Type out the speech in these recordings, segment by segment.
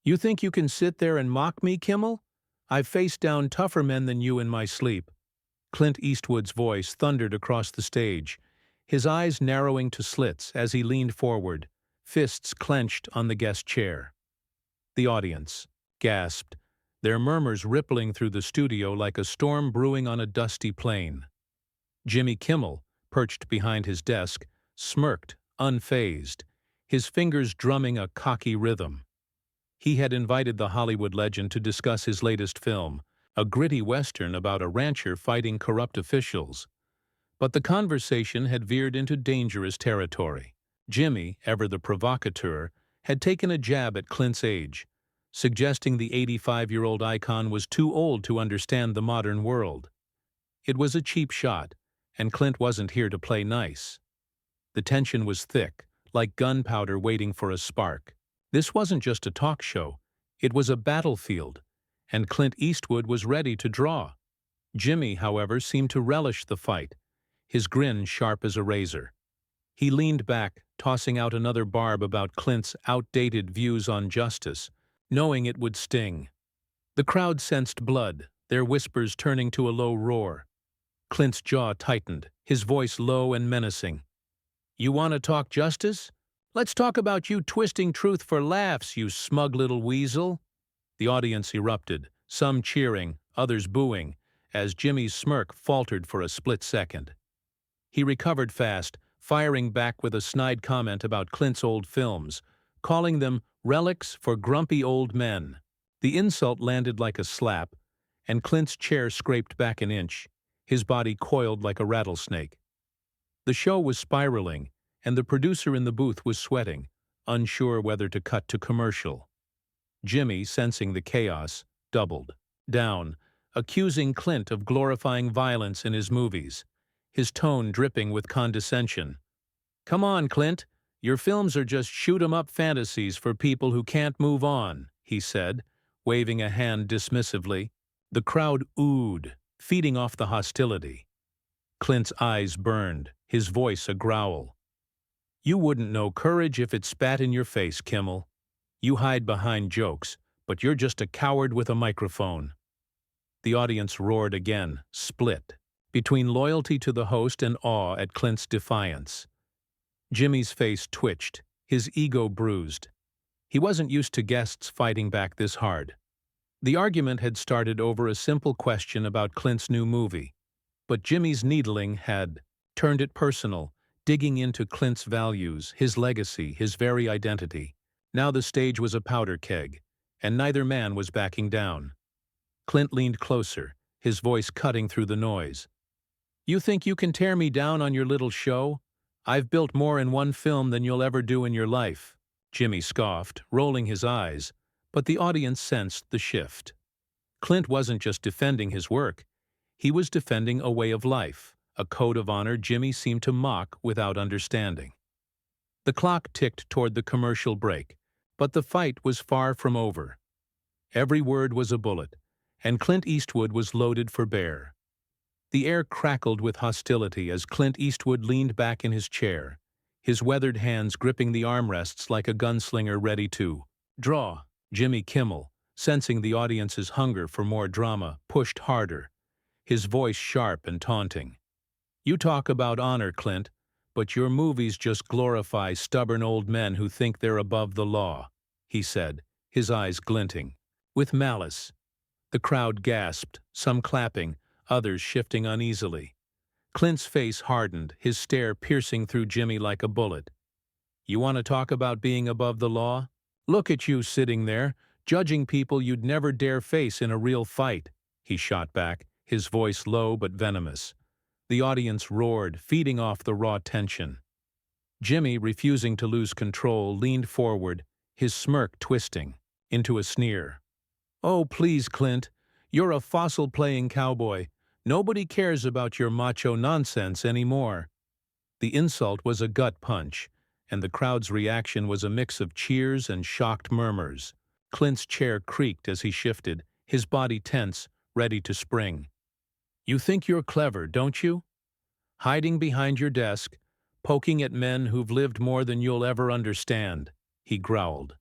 You think you can sit there and mock me, Kimmel? I've faced down tougher men than you in my sleep. Clint Eastwood's voice thundered across the stage, his eyes narrowing to slits as he leaned forward, fists clenched on the guest chair. The audience gasped, their murmurs rippling through the studio like a storm brewing on a dusty plain. Jimmy Kimmel, perched behind his desk, smirked, unfazed, his fingers drumming a cocky rhythm. He had invited the Hollywood legend to discuss his latest film, a gritty western about a rancher fighting corrupt officials. But the conversation had veered into dangerous territory. Jimmy, ever the provocateur, had taken a jab at Clint's age, suggesting the 85-year-old icon was too old to understand the modern world. It was a cheap shot, and Clint wasn't here to play nice. The tension was thick, like gunpowder waiting for a spark. This wasn't just a talk show, it was a battlefield, and Clint Eastwood was ready to draw. Jimmy, however, seemed to relish the fight, his grin sharp as a razor. He leaned back, tossing out another barb about Clint's outdated views on justice, knowing it would sting. The crowd sensed blood, their whispers turning to a low roar. Clint's jaw tightened, his voice low and menacing. "You want to talk justice? Let's talk about you twisting truth for laughs, you smug little weasel." The audience erupted, some cheering, others booing, as Jimmy's smirk faltered for a split second. He recovered fast, firing back with a snide comment about Clint's old films, calling them relics for grumpy old men. The insult landed like a slap, and Clint's chair scraped back an inch, his body coiled like a rattlesnake. The show was spiraling, and the producer in the booth was sweating, unsure whether to cut to commercial. Jimmy, sensing the chaos, doubled down, accusing Clint of glorifying violence in his movies, his tone dripping with condescension. "Come on, Clint, your films are just shoot-'em-up fantasies for people who can't move on," he said, waving a hand dismissively. The crowd oohed, feeding off the hostility. Clint's eyes burned, his voice a growl. "You wouldn't know courage if it spat in your face, Kimmel. You hide behind jokes, but you're just a coward with a microphone." The audience roared again, split, between loyalty to the host and awe at Clint's defiance. Jimmy's face twitched, his ego bruised. He wasn't used to guests fighting back this hard. The argument had started over a simple question about Clint's new movie, but Jimmy's needling had turned it personal, digging into Clint's values, his legacy, his very identity. Now the stage was a powder keg, and neither man was backing down. Clint leaned closer, his voice cutting through the noise. "You think you can tear me down on your little show? I've built more in one film than you'll ever do in your life." Jimmy scoffed, rolling his eyes, but the audience sensed the shift. Clint wasn't just defending his work, he was defending a way of life, a code of honor Jimmy seemed to mock without understanding. The clock ticked toward the commercial break, but the fight was far from over. Every word was a bullet, and Clint Eastwood was loaded for bear. The air crackled with hostility as Clint Eastwood leaned back in his chair, his weathered hands gripping the armrests like a gunslinger ready to draw. Jimmy Kimmel, sensing the audience's hunger for more drama, pushed harder, his voice sharp and taunting. "You talk about honor, Clint, but your movies just glorify stubborn old men who think they're above the law," he said, his eyes glinting with malice. The crowd gasped, some clapping, others shifting uneasily. Clint's face hardened, his stare piercing through Jimmy like a bullet. "You want to talk about being above the law? Look at you sitting there, judging people you'd never dare face in a real fight," he shot back, his voice low but venomous. The audience roared, feeding off the raw tension. Jimmy, refusing to lose control, leaned forward, his smirk twisting into a sneer. "Oh, please, Clint, you're a fossil-playing cowboy. Nobody cares about your macho nonsense anymore." The insult was a gut punch, and the crowd's reaction was a mix of cheers and shocked murmurs. Clint's chair creaked as he shifted, his body tense, ready to spring. "You think you're clever, don't you? Hiding behind your desk, poking at men who've lived more than you'll ever understand," he growled,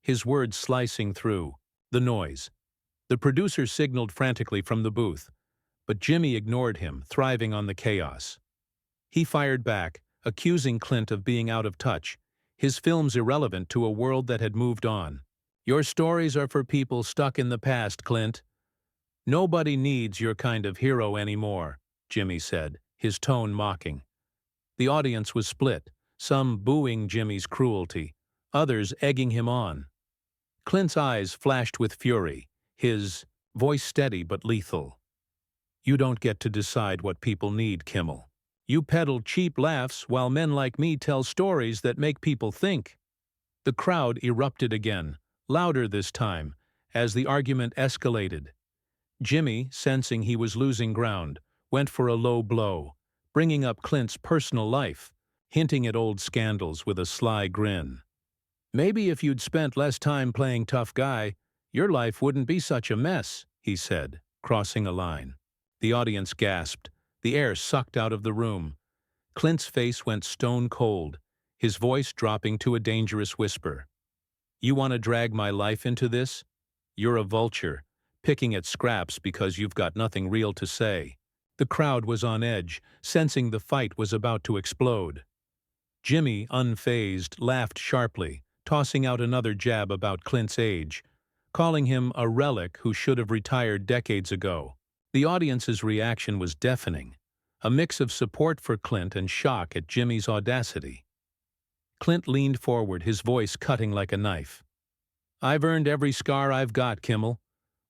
his words slicing through the noise. The producer signaled frantically from the booth, but Jimmy ignored him, thriving on the chaos. He fired back, accusing Clint of being out of touch, his films irrelevant to a world that had moved on. "Your stories are for people stuck in the past, Clint. Nobody needs your kind of hero anymore," Jimmy said, his tone mocking. The audience was split, some booing Jimmy's cruelty, others egging him on. Clint's eyes flashed with fury, his voice steady but lethal. "You don't get to decide what people need, Kimmel. You peddle cheap laughs while men like me tell stories that make people think." The crowd erupted again, louder this time, as the argument escalated. Jimmy, sensing he was losing ground, went for a low blow, bringing up Clint's personal life, hinting at old scandals with a sly grin. "Maybe if you'd spent less time playing tough guy, your life wouldn't be such a mess," he said, crossing a line. The audience gasped, the air sucked out of the room. Clint's face went stone cold, his voice dropping to a dangerous whisper. "You want to drag my life into this? You're a vulture, picking at scraps because you've got nothing real to say." The crowd was on edge, sensing the fight was about to explode. Jimmy, unfazed, laughed sharply, tossing out another jab about Clint's age, calling him a relic who should have retired decades ago. The audience's reaction was deafening, a mix of support for Clint and shock at Jimmy's audacity. Clint leaned forward, his voice cutting like a knife. "I've earned every scar I've got, Kimmel.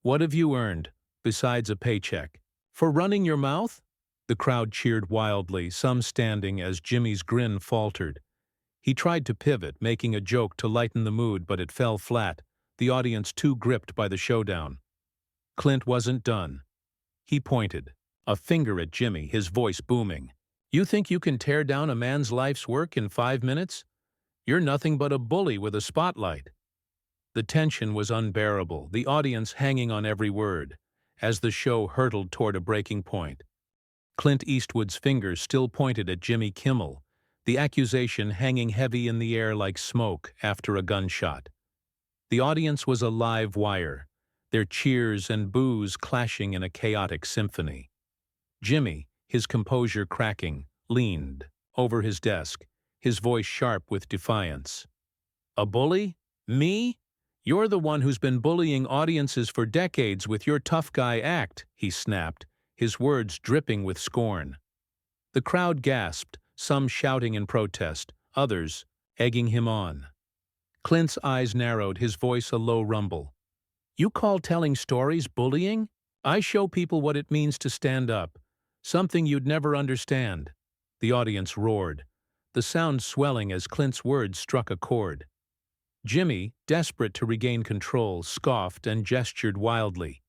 What have you earned, besides a paycheck? For running your mouth?" The crowd cheered wildly, some standing as Jimmy's grin faltered. He tried to pivot, making a joke to lighten the mood, but it fell flat, the audience too gripped by the showdown. Clint wasn't done. He pointed, a finger at Jimmy, his voice booming. "You think you can tear down a man's life's work in 5 minutes? You're nothing but a bully with a spotlight." The tension was unbearable, the audience hanging on every word, as the show hurtled toward a breaking point. Clint Eastwood's fingers still pointed at Jimmy Kimmel, the accusation hanging heavy in the air like smoke after a gunshot. The audience was a live wire, their cheers and boos clashing in a chaotic symphony. Jimmy, his composure cracking, leaned over his desk, his voice sharp with defiance. "A bully? Me? You're the one who's been bullying audiences for decades with your tough guy act," he snapped, his words dripping with scorn. The crowd gasped, some shouting in protest, others egging him on. Clint's eyes narrowed, his voice a low rumble. "You call telling stories bullying? I show people what it means to stand up, something you'd never understand." The audience roared, the sound swelling as Clint's words struck a chord. Jimmy, desperate to regain control, scoffed and gestured wildly.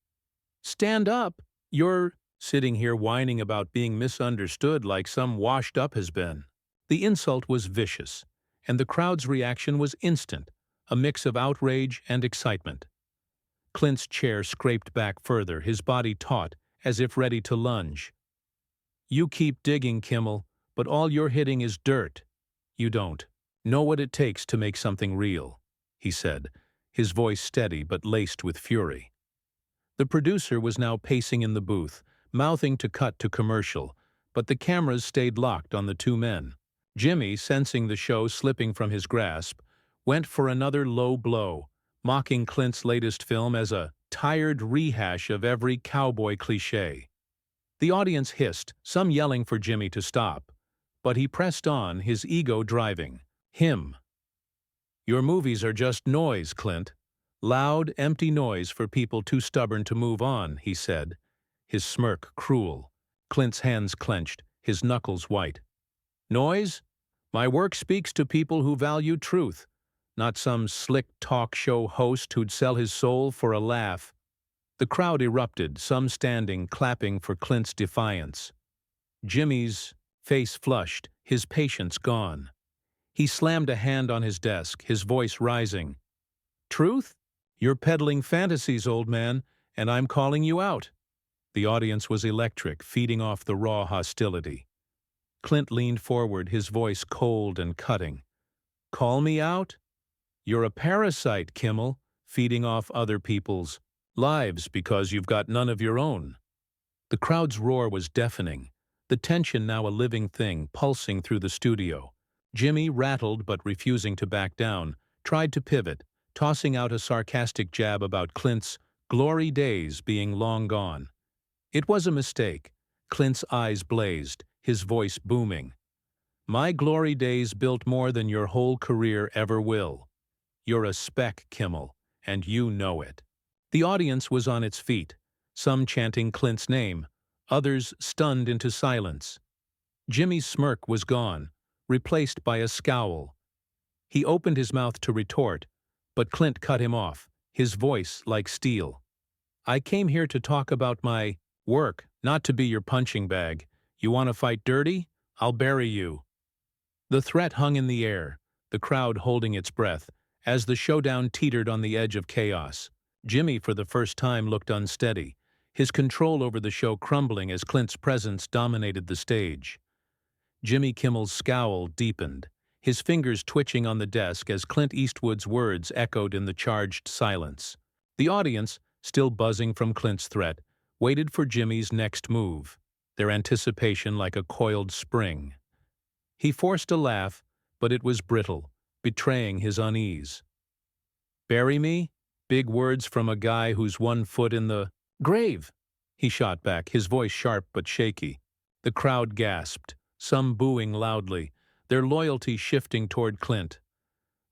"Stand up? You're sitting here whining about being misunderstood like some washed-up has been." The insult was vicious, and the crowd's reaction was instant, a mix of outrage and excitement. Clint's chair scraped back further, his body taut, as if ready to lunge. "You keep digging, Kimmel, but all you're hitting is dirt. You don't know what it takes to make something real," he said, his voice steady but laced with fury. The producer was now pacing in the booth, mouthing to cut to commercial, but the cameras stayed locked on the two men. Jimmy, sensing the show slipping from his grasp, went for another low blow, mocking Clint's latest film as a tired rehash of every cowboy cliché. The audience hissed, some yelling for Jimmy to stop, but he pressed on, his ego driving him. "Your movies are just noise, Clint. Loud, empty noise for people too stubborn to move on," he said, his smirk cruel, Clint's hands clenched, his knuckles white. "Noise? My work speaks to people who value truth, not some slick talk show host who'd sell his soul for a laugh." The crowd erupted, some standing, clapping for Clint's defiance. Jimmy's face flushed, his patience gone. He slammed a hand on his desk, his voice rising. "Truth? You're peddling fantasies, old man, and I'm calling you out." The audience was electric, feeding off the raw hostility. Clint leaned forward, his voice cold and cutting. "Call me out? You're a parasite, Kimmel, feeding off other people's lives because you've got none of your own. The crowd's roar was deafening, the tension now a living thing pulsing through the studio. Jimmy, rattled but refusing to back down, tried to pivot, tossing out a sarcastic jab about Clint's glory days being long gone. It was a mistake. Clint's eyes blazed, his voice booming. My glory days built more than your whole career ever will. You're a speck, Kimmel, and you know it. The audience was on its feet, some chanting Clint's name, others stunned into silence. Jimmy's smirk was gone, replaced by a scowl. He opened his mouth to retort, but Clint cut him off, his voice like steel. I came here to talk about my work, not to be your punching bag. You want to fight dirty? I'll bury you. The threat hung in the air, the crowd holding its breath, as the showdown teetered on the edge of chaos. Jimmy, for the first time, looked unsteady, his control over the show crumbling as Clint's presence dominated the stage. Jimmy Kimmel's scowl deepened, his fingers twitching on the desk as Clint Eastwood's words echoed in the charged silence. The audience, still buzzing from Clint's threat, waited for Jimmy's next move, their anticipation like a coiled spring. He forced a laugh, but it was brittle, betraying his unease. Bury me? Big words from a guy who's 1 foot in the grave, he shot back, his voice sharp but shaky. The crowd gasped, some booing loudly, their loyalty shifting toward Clint.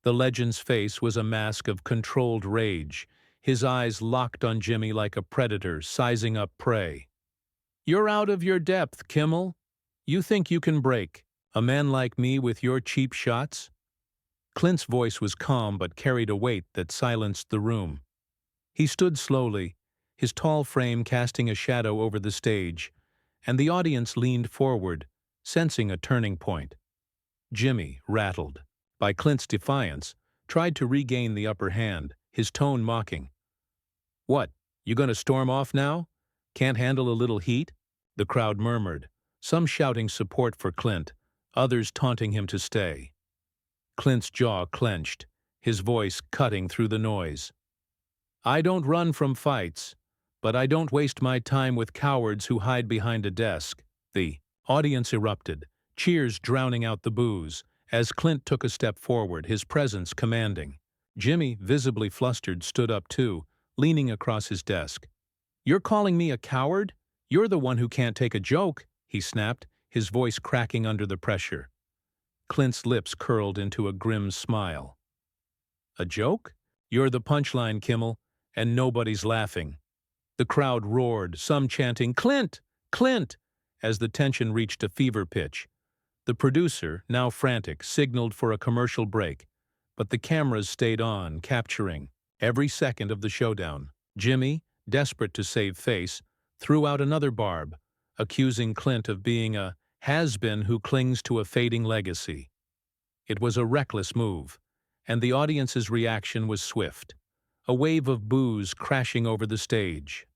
The legend's face was a mask of controlled rage, his eyes locked on Jimmy like a predator sizing up prey. You're out of your depth, Kimmel. You think you can break a man like me with your cheap shots? Clint's voice was calm but carried a weight that silenced the room. He stood slowly, his tall frame casting a shadow over the stage, and the audience leaned forward, sensing a turning point. Jimmy, rattled by Clint's defiance, tried to regain the upper hand, his tone mocking. What, you gonna storm off now? Can't handle a little heat? The crowd murmured, some shouting support for Clint, others taunting him to stay. Clint's jaw clenched, his voice cutting through the noise. I don't run from fights, but I don't waste my time with cowards who hide behind a desk. The audience erupted, cheers drowning out the boos, as Clint took a step forward, his presence commanding. Jimmy, visibly flustered, stood up too, leaning across his desk. You're calling me a coward? You're the one who can't take a joke, he snapped, his voice cracking under the pressure. Clint's lips curled into a grim smile. A joke? You're the punchline, Kimmel, and nobody's laughing. The crowd roared, some chanting, Clint! Clint! As the tension reached a fever pitch. The producer, now frantic, signaled for a commercial break, but the cameras stayed on, capturing every second of the showdown. Jimmy, desperate to save face, threw out another barb, accusing Clint of being a has-been who clings to a fading legacy. It was a reckless move, and the audience's reaction was swift, a wave of boos crashing over the stage.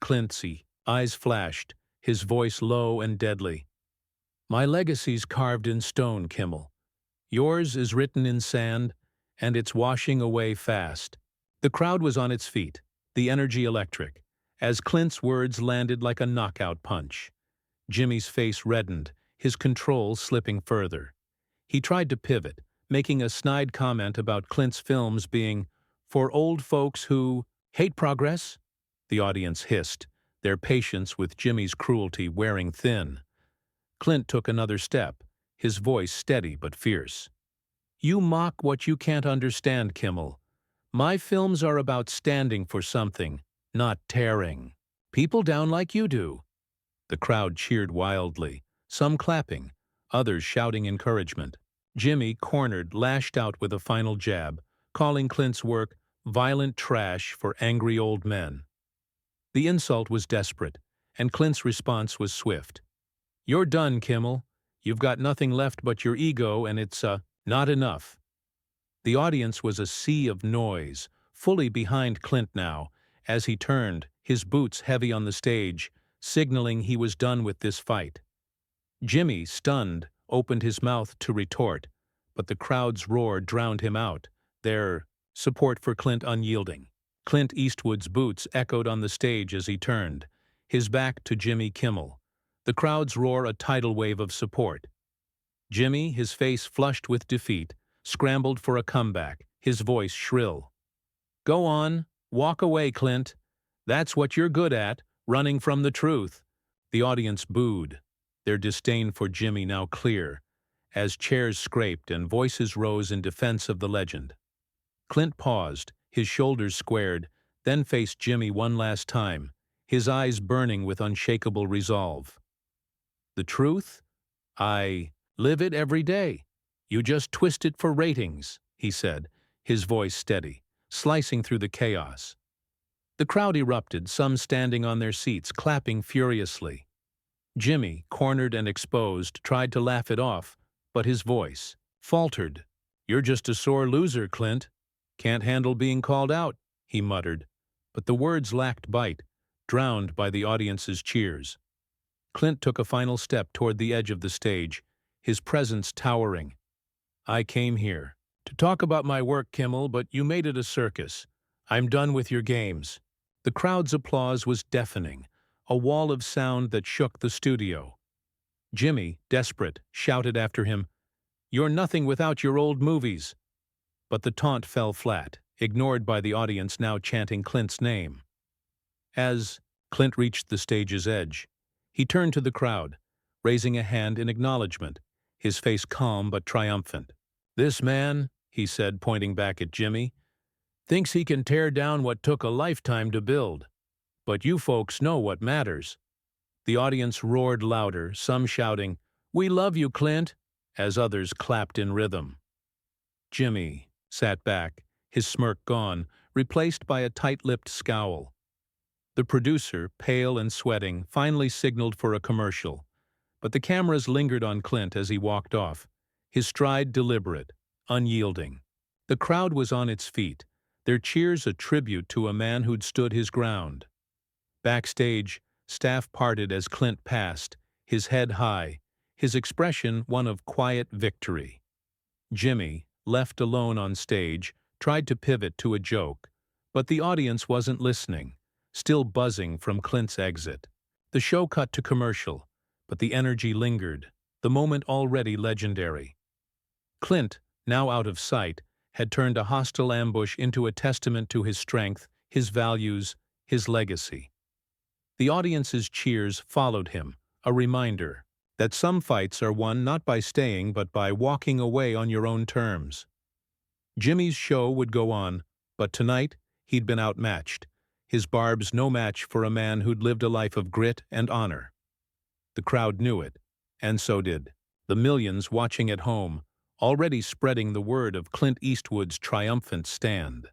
Clint's eyes flashed, his voice low and deadly. My legacy's carved in stone, Kimmel. Yours is written in sand, and it's washing away fast. The crowd was on its feet, the energy electric, as Clint's words landed like a knockout punch. Jimmy's face reddened, his control slipping further. He tried to pivot, making a snide comment about Clint's films being for old folks who hate progress. The audience hissed, their patience with Jimmy's cruelty wearing thin. Clint took another step, his voice steady but fierce. You mock what you can't understand, Kimmel. My films are about standing for something, not tearing people down like you do. The crowd cheered wildly, some clapping, others shouting encouragement. Jimmy, cornered, lashed out with a final jab, calling Clint's work violent trash for angry old men. The insult was desperate, and Clint's response was swift. You're done, Kimmel. You've got nothing left but your ego, and it's, not enough. The audience was a sea of noise, fully behind Clint now, as he turned, his boots heavy on the stage, signaling he was done with this fight. Jimmy, stunned, opened his mouth to retort, but the crowd's roar drowned him out, Their support for Clint unyielding. Clint Eastwood's boots echoed on the stage as he turned, his back to Jimmy Kimmel. The crowd's roar a tidal wave of support. Jimmy, his face flushed with defeat, scrambled for a comeback, his voice shrill. "Go on, walk away, Clint. That's what you're good at, running from the truth." The audience booed, their disdain for Jimmy now clear, as chairs scraped and voices rose in defense of the legend. Clint paused, his shoulders squared, then faced Jimmy one last time, his eyes burning with unshakable resolve. "The truth? I live it every day. You just twist it for ratings," he said, his voice steady, slicing through the chaos. The crowd erupted, some standing on their seats, clapping furiously. Jimmy, cornered and exposed, tried to laugh it off, but his voice faltered. "You're just a sore loser, Clint. Can't handle being called out," he muttered, but the words lacked bite, drowned by the audience's cheers. Clint took a final step toward the edge of the stage, his presence towering. "I came here to talk about my work, Kimmel, but you made it a circus. I'm done with your games." The crowd's applause was deafening, a wall of sound that shook the studio. Jimmy, desperate, shouted after him, "You're nothing without your old movies." But the taunt fell flat, ignored by the audience now chanting Clint's name. As Clint reached the stage's edge, he turned to the crowd, raising a hand in acknowledgement, his face calm but triumphant. "This man," he said, pointing back at Jimmy, "thinks he can tear down what took a lifetime to build. But you folks know what matters." The audience roared louder, some shouting, "We love you, Clint," as others clapped in rhythm. Jimmy sat back, his smirk gone, replaced by a tight-lipped scowl. The producer, pale and sweating, finally signaled for a commercial, but the cameras lingered on Clint as he walked off, his stride deliberate, unyielding. The crowd was on its feet, their cheers a tribute to a man who'd stood his ground. Backstage, staff parted as Clint passed, his head high, his expression one of quiet victory. Jimmy, left alone on stage, tried to pivot to a joke, but the audience wasn't listening, still buzzing from Clint's exit. The show cut to commercial, but the energy lingered, the moment already legendary. Clint, now out of sight, had turned a hostile ambush into a testament to his strength, his values, his legacy. The audience's cheers followed him, a reminder that some fights are won not by staying but by walking away on your own terms. Jimmy's show would go on, but tonight he'd been outmatched, his barbs no match for a man who'd lived a life of grit and honor. The crowd knew it, and so did the millions watching at home, already spreading the word of Clint Eastwood's triumphant stand.